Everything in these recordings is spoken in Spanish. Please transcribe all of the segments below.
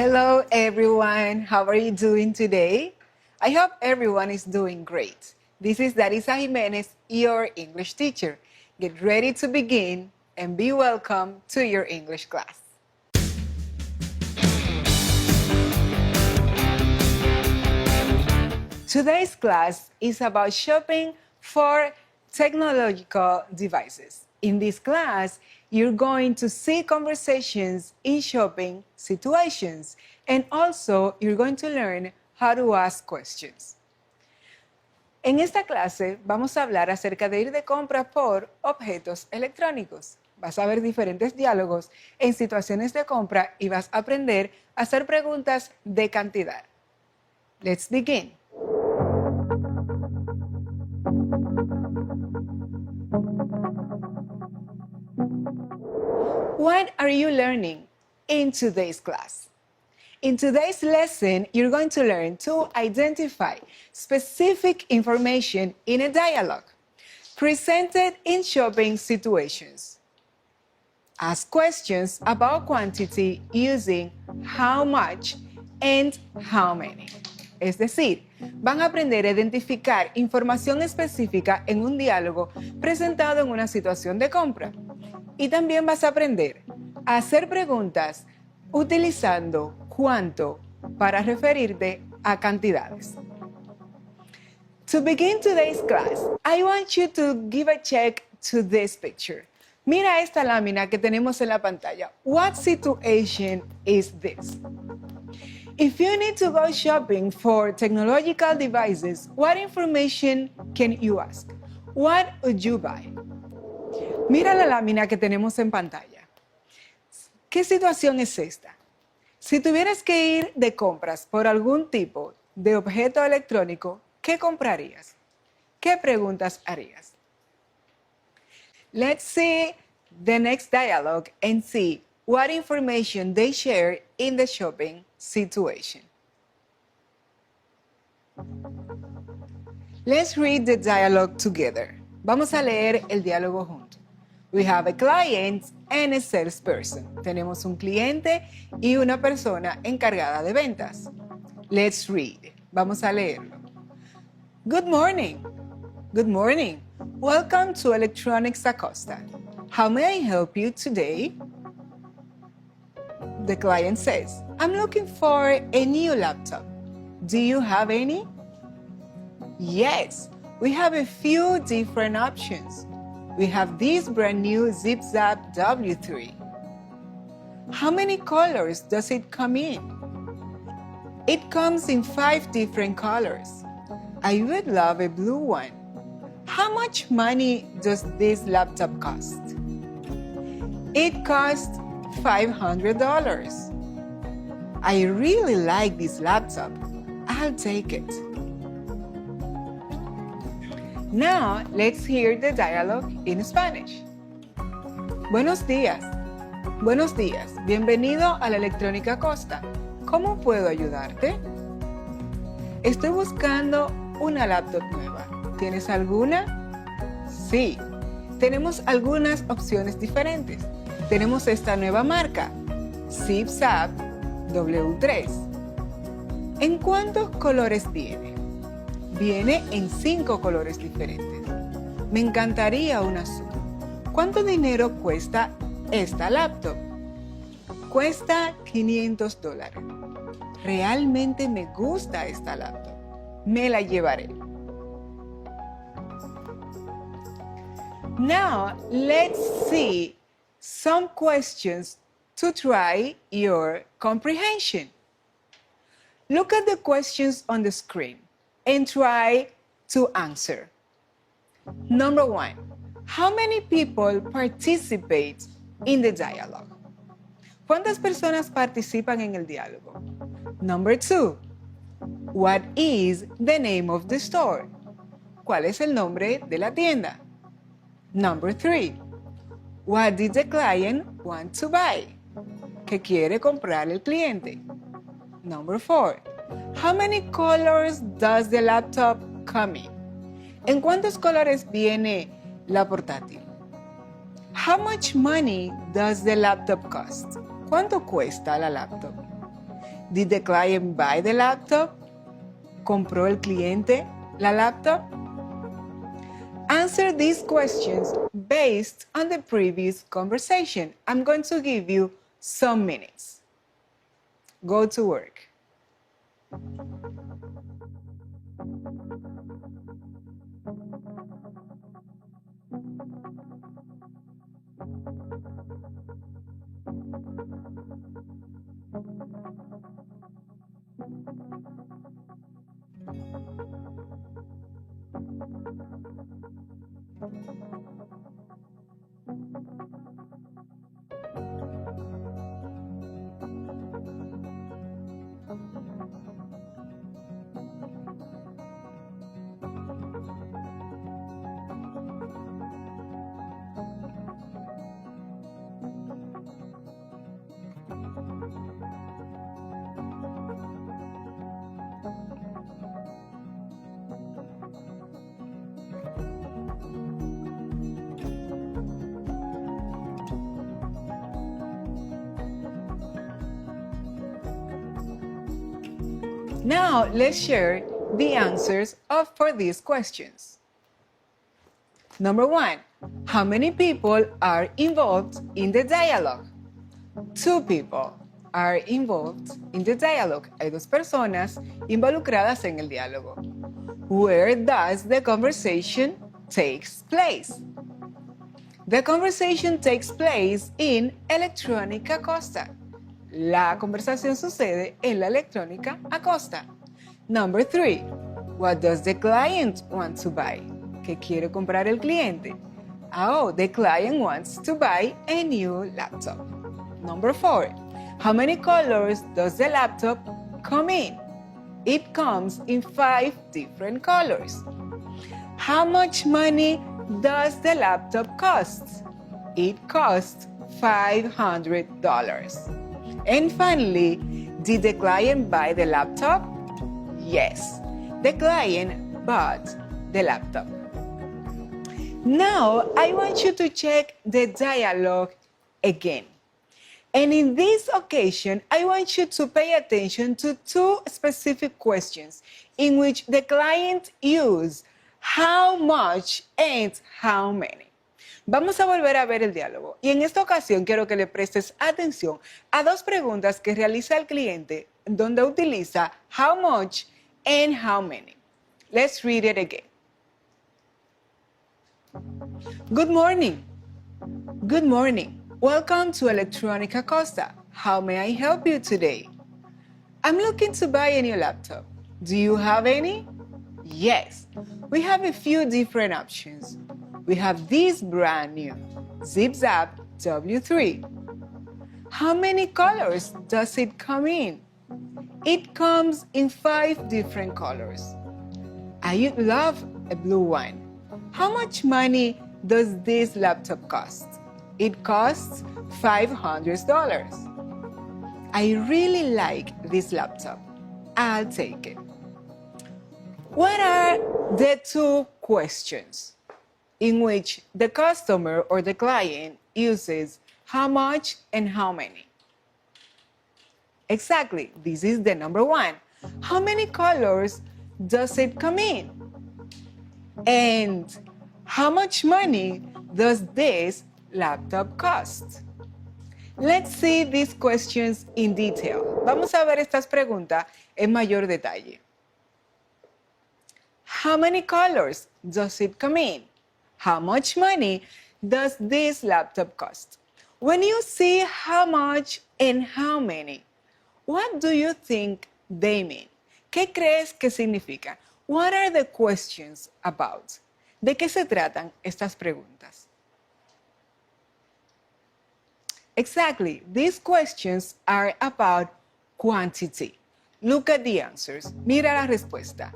Hello everyone, how are you doing today? I hope everyone is doing great. This is Darisa Jimenez, your English teacher. Get ready to begin and be welcome to your English class. Today's class is about shopping for technological devices. In this class, you're going to see conversations in shopping situations, and also you're going to learn how to ask questions. En esta clase vamos a hablar acerca de ir de compras por objetos electrónicos. Vas a ver diferentes diálogos en situaciones de compra y vas a aprender a hacer preguntas de cantidad. Let's begin. What are you learning in today's class? In today's lesson, you're going to learn to identify specific information in a dialogue presented in shopping situations. Ask questions about quantity using how much and how many. Es decir, van a aprender a identificar información específica en un diálogo presentado en una situación de compra. Y también vas a aprender a hacer preguntas utilizando cuánto para referirte a cantidades. To begin today's class, I want you to give a check to this picture. Mira esta lámina que tenemos en la pantalla. What situation is this? If you need to go shopping for technological devices, what information can you ask? What would you buy? Mira la lámina que tenemos en pantalla. ¿Qué situación es esta? Si tuvieras que ir de compras por algún tipo de objeto electrónico, ¿qué comprarías? ¿Qué preguntas harías? Let's see the next dialogue and see what information they share in the shopping situation. Let's read the dialogue together. Vamos a leer el diálogo juntos. We have a client and a salesperson. Tenemos un cliente y una persona encargada de ventas. Let's read. Vamos a leerlo. Good morning. Good morning. Welcome to Electronics Acosta. How may I help you today? The client says, I'm looking for a new laptop. Do you have any? Yes, we have a few different options. We have this brand new ZipZap W3. How many colors does it come in? It comes in 5 different colors. I would love a blue one. How much money does this laptop cost? It costs $500. I really like this laptop. I'll take it. Now, let's hear the dialogue in Spanish. Buenos días. Buenos días. Bienvenido a la Electrónica Costa. ¿Cómo puedo ayudarte? Estoy buscando una laptop nueva. ¿Tienes alguna? Sí. Tenemos algunas opciones diferentes. Tenemos esta nueva marca, ZipZap W3. ¿En cuántos colores viene? Viene en 5 colores diferentes. Me encantaría un azul. ¿Cuánto dinero cuesta esta laptop? Cuesta $500. Realmente me gusta esta laptop. Me la llevaré. Now, let's see some questions to try your comprehension. Look at the questions on the screen and try to answer. Number 1, how many people participate in the dialogue? ¿Cuántas personas participan en el diálogo? Number 2, what is the name of the store? ¿Cuál es el nombre de la tienda? Number 3, what did the client want to buy? ¿Qué quiere comprar el cliente? Number 4, how many colors does the laptop come in? ¿En cuántos colores viene la portátil? How much money does the laptop cost? ¿Cuánto cuesta la laptop? Did the client buy the laptop? ¿Compró el cliente la laptop? Answer these questions based on the previous conversation. I'm going to give you some minutes. Go to work. Now, let's share the answers for these questions. Number 1, how many people are involved in the dialogue? 2 people are involved in the dialogue. Hay 2 personas involucradas en el diálogo. Where does the conversation takes place? The conversation takes place in Electrónica Costa. La conversación sucede en la Electrónica Acosta. Number 3. What does the client want to buy? ¿Qué quiere comprar el cliente? Oh, the client wants to buy a new laptop. Number 4. How many colors does the laptop come in? It comes in 5 different colors. How much money does the laptop cost? It costs $500. And finally, did the client buy the laptop? Yes, the client bought the laptop. Now, I want you to check the dialogue again. And in this occasion, I want you to pay attention to 2 specific questions in which the client used how much and how many. Vamos a volver a ver el diálogo y en esta ocasión quiero que le prestes atención a 2 preguntas que realiza el cliente donde utiliza how much and how many. Let's read it again. Good morning. Good morning. Welcome to Electrónica Costa. How may I help you today? I'm looking to buy a new laptop. Do you have any? Yes, we have a few different options. We have this brand new ZipZap W3. How many colors does it come in? It comes in 5 different colors. I love a blue one. How much money does this laptop cost? It costs $500. I really like this laptop. I'll take it. What are the 2 questions in which the customer or the client uses how much and how many? Exactly, this is the number 1. How many colors does it come in? And how much money does this laptop cost? Let's see these questions in detail. Vamos a ver estas preguntas en mayor detalle. How many colors does it come in? How much money does this laptop cost? When you see how much and how many, what do you think they mean? ¿Qué crees que significa? What are the questions about? ¿De qué se tratan estas preguntas? Exactly, these questions are about quantity. Look at the answers. Mira la respuesta.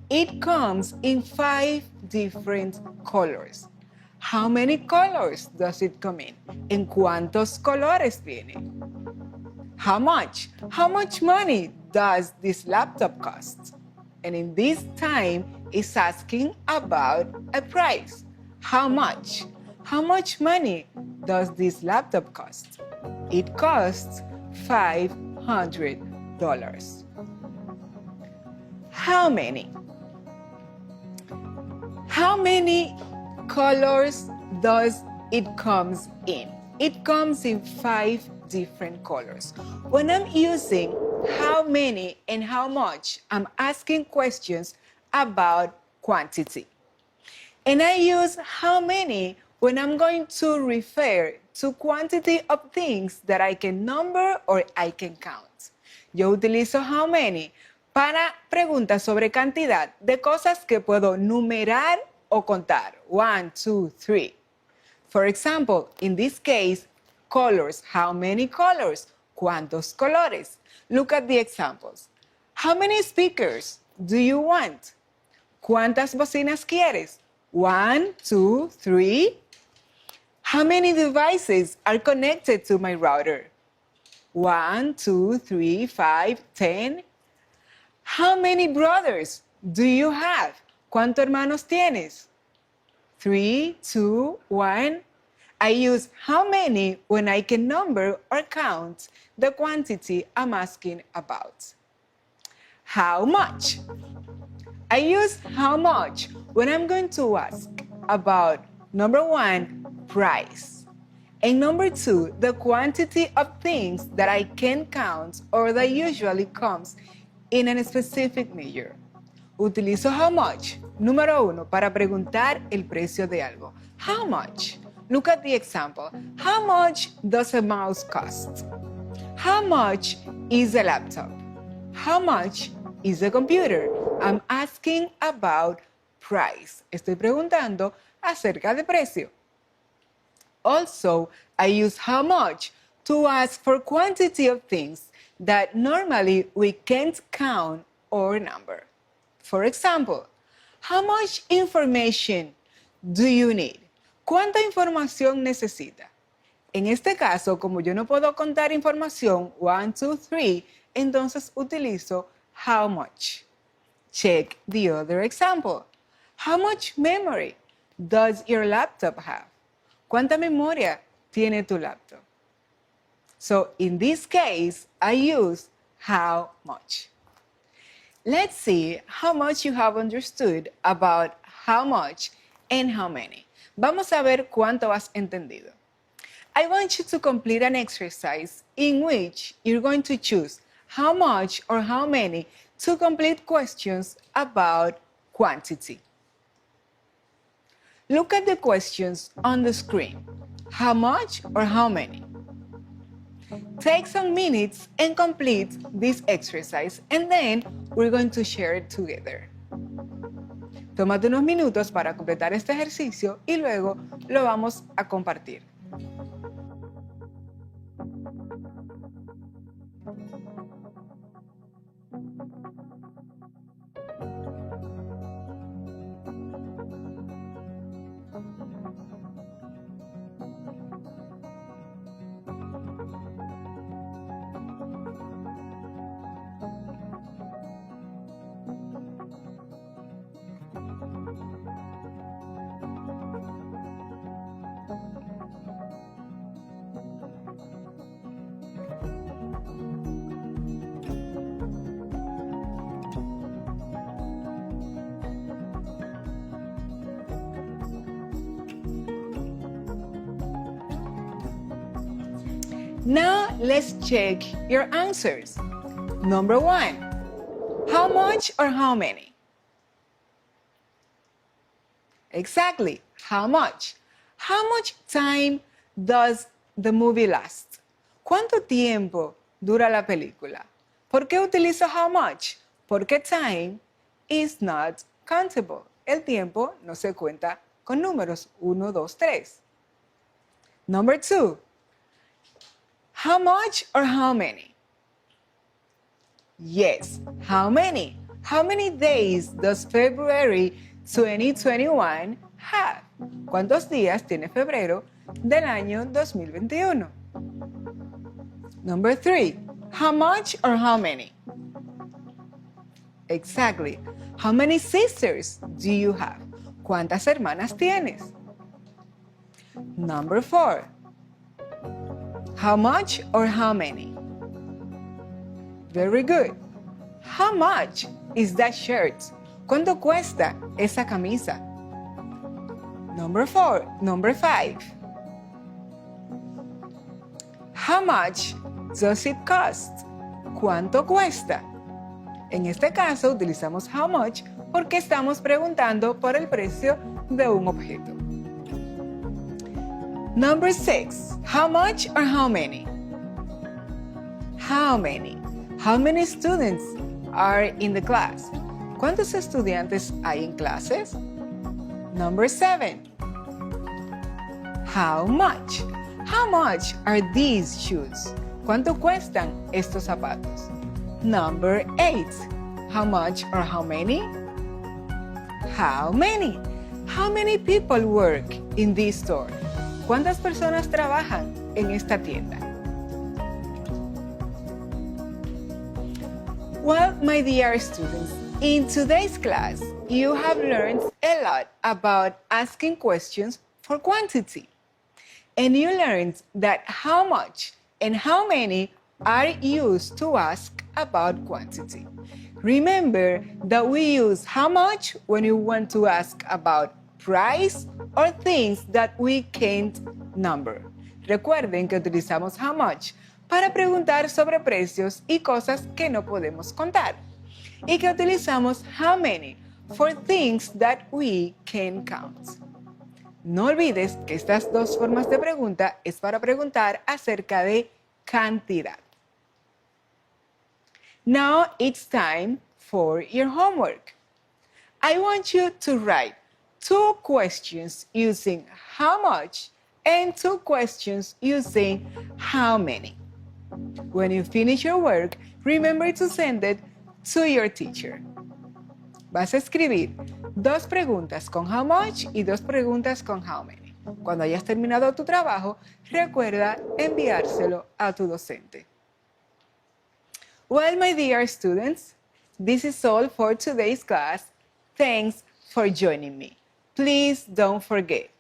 It comes in 5 different colors. How many colors does it come in? ¿En cuántos colores viene? How much? How much money does this laptop cost? And in this time, it's asking about a price. How much? How much money does this laptop cost? It costs $500. How many? How many colors does it comes in? It comes in 5 different colors. When I'm using how many and how much, I'm asking questions about quantity. And I use how many when I'm going to refer to quantity of things that I can number or I can count. Yo utilizo how many para preguntas sobre cantidad de cosas que puedo numerar o contar. 1, 2, 3. For example, in this case, colors. How many colors? ¿Cuántos colores? Look at the examples. How many speakers do you want? ¿Cuántas bocinas quieres? 1, 2, 3. How many devices are connected to my router? 1, 2, 3, 5, 10. How many brothers do you have? ¿Cuántos hermanos tienes? 3, 2, 1. I use how many when I can number or count the quantity I'm asking about. How much? I use how much when I'm going to ask about number 1, price, and number 2, the quantity of things that I can count or that usually comes in a specific measure. Utilizo how much, número 1, para preguntar el precio de algo. How much? Look at the example. How much does a mouse cost? How much is a laptop? How much is a computer? I'm asking about price. Estoy preguntando acerca de precio. Also, I use how much to ask for quantity of things that normally we can't count or number. For example, how much information do you need? ¿Cuánta información necesita? En este caso, como yo no puedo contar información, 1, 2, 3, entonces utilizo how much. Check the other example. How much memory does your laptop have? ¿Cuánta memoria tiene tu laptop? So in this case, I use how much. Let's see how much you have understood about how much and how many. Vamos a ver cuánto has entendido. I want you to complete an exercise in which you're going to choose how much or how many to complete questions about quantity. Look at the questions on the screen. How much or how many? Take some minutes and complete this exercise, and then we're going to share it together. Tómate unos minutos para completar este ejercicio y luego lo vamos a compartir. Now let's check your answers. Number 1, how much or how many? Exactly, how much? How much time does the movie last? ¿Cuánto tiempo dura la película? ¿Por qué utilizo how much? Porque time is not countable. El tiempo no se cuenta con números 1, 2, 3. Number 2, how much or how many? Yes, how many? How many days does February 2021 have? ¿Cuántos días tiene febrero del año 2021? Number 3, how much or how many? Exactly. How many sisters do you have? ¿Cuántas hermanas tienes? Number 4, how much or how many? Very good. How much is that shirt? ¿Cuánto cuesta esa camisa? Number 5. How much does it cost? ¿Cuánto cuesta? En este caso utilizamos how much porque estamos preguntando por el precio de un objeto. Number 6. How much or how many? How many? How many students are in the class? ¿Cuántos estudiantes hay en clases? Number 7. How much? How much are these shoes? ¿Cuánto cuestan estos zapatos? Number 8. How much or how many? How many? How many people work in this store? ¿Cuántas personas trabajan en esta tienda? Well, my dear students, in today's class, you have learned a lot about asking questions for quantity. And you learned that how much and how many are used to ask about quantity. Remember that we use how much when you want to ask about price or things that we can't number. Recuerden que utilizamos how much para preguntar sobre precios y cosas que no podemos contar. Y que utilizamos how many for things that we can count. No olvides que estas dos formas de pregunta es para preguntar acerca de cantidad. Now it's time for your homework. I want you to write 2 questions using how much and 2 questions using how many. When you finish your work, remember to send it to your teacher. Vas a escribir 2 preguntas con how much y 2 preguntas con how many. Cuando hayas terminado tu trabajo, recuerda enviárselo a tu docente. Well, my dear students, this is all for today's class. Thanks for joining me. Please don't forget,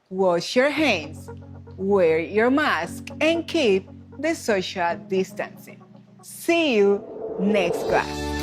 wash your hands, wear your mask, and keep the social distancing. See you next class.